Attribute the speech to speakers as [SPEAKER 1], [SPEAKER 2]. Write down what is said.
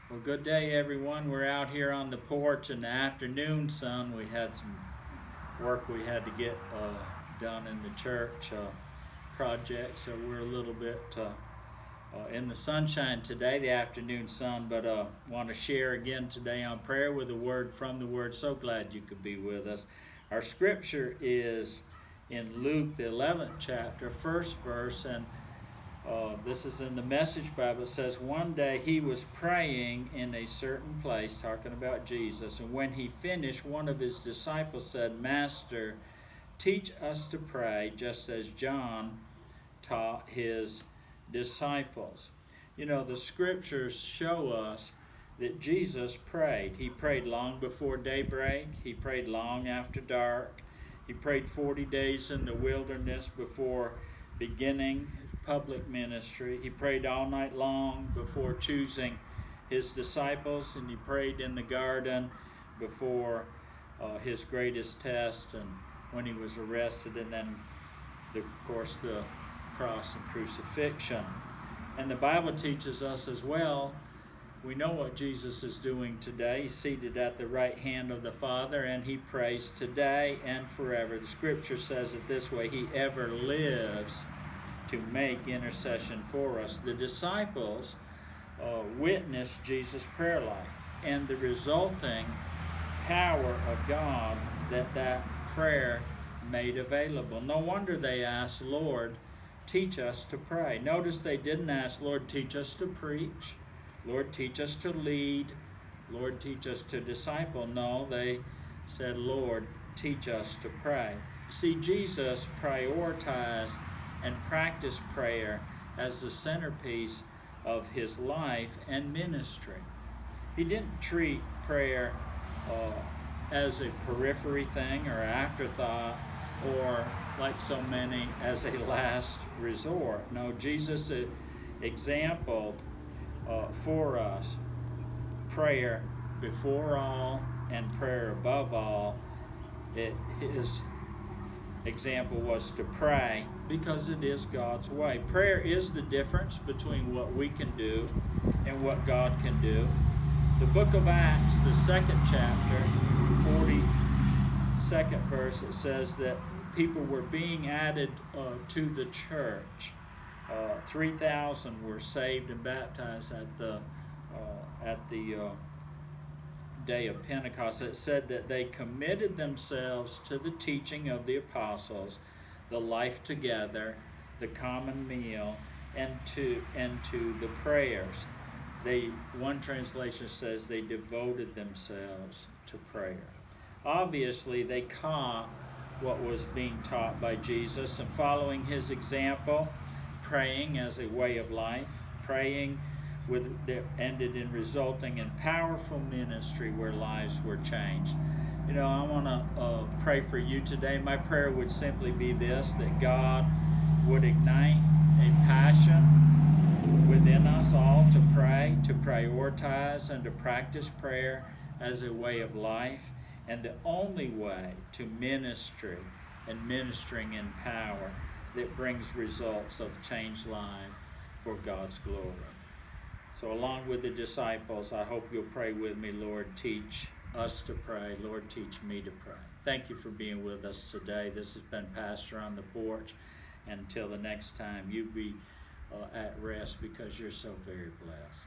[SPEAKER 1] Well, good day, everyone. We're out here on the porch in the afternoon sun. We had some work we had to get done in the church project, so we're a little bit in the sunshine today, the afternoon sun, but want to share again today on prayer with a word from the Word. So glad you could be with us. Our scripture is in Luke, the 11th chapter, first verse, and this is in the Message Bible. It says, one day he was praying in a certain place, talking about Jesus, and when he finished, one of his disciples said, Master, teach us to pray, just as John taught his disciples. You know, the scriptures show us that Jesus prayed. He prayed long before daybreak. He prayed long after dark. He prayed 40 days in the wilderness before beginning public ministry. He prayed all night long before choosing his disciples, and he prayed in the garden before his greatest test and when he was arrested, and then of course the cross and crucifixion. And the Bible teaches us as well, we know what Jesus is doing today. He's seated at the right hand of the Father, and he prays today and forever. The scripture says it this way, he ever lives to make intercession for us. The disciples witnessed Jesus' prayer life and the resulting power of God that prayer made available. No wonder they asked, Lord, teach us to pray. Notice they didn't ask, Lord, teach us to preach. Lord, teach us to lead. Lord, teach us to disciple. No, they said, Lord, teach us to pray. See, Jesus prioritized and practiced prayer as the centerpiece of his life and ministry. He didn't treat prayer as a periphery thing or afterthought, or like so many, as a last resort. No, Jesus exampled for us prayer before all and prayer above all. His example was to pray because it is God's way. Prayer is the difference between what we can do and what God can do. The book of Acts, the 2nd chapter, 42nd verse, it says that people were being added to the church. 3,000 were saved and baptized at the day of Pentecost. It said that they committed themselves to the teaching of the apostles, the life together, the common meal, and to the prayers. One translation says they devoted themselves to prayer. Obviously, they caught what was being taught by Jesus, and following his example, praying as a way of life, praying that ended in resulting in powerful ministry where lives were changed. You know, I want to pray for you today. My prayer would simply be this, that God would ignite a passion within us all to pray, to prioritize, and to practice prayer as a way of life, and the only way to ministry and ministering in power that brings results of changed life for God's glory. So along with the disciples, I hope you'll pray with me, Lord, teach us to pray. Lord, teach me to pray. Thank you for being with us today. This has been Pastor on the Porch. Until the next time, you be at rest because you're so very blessed.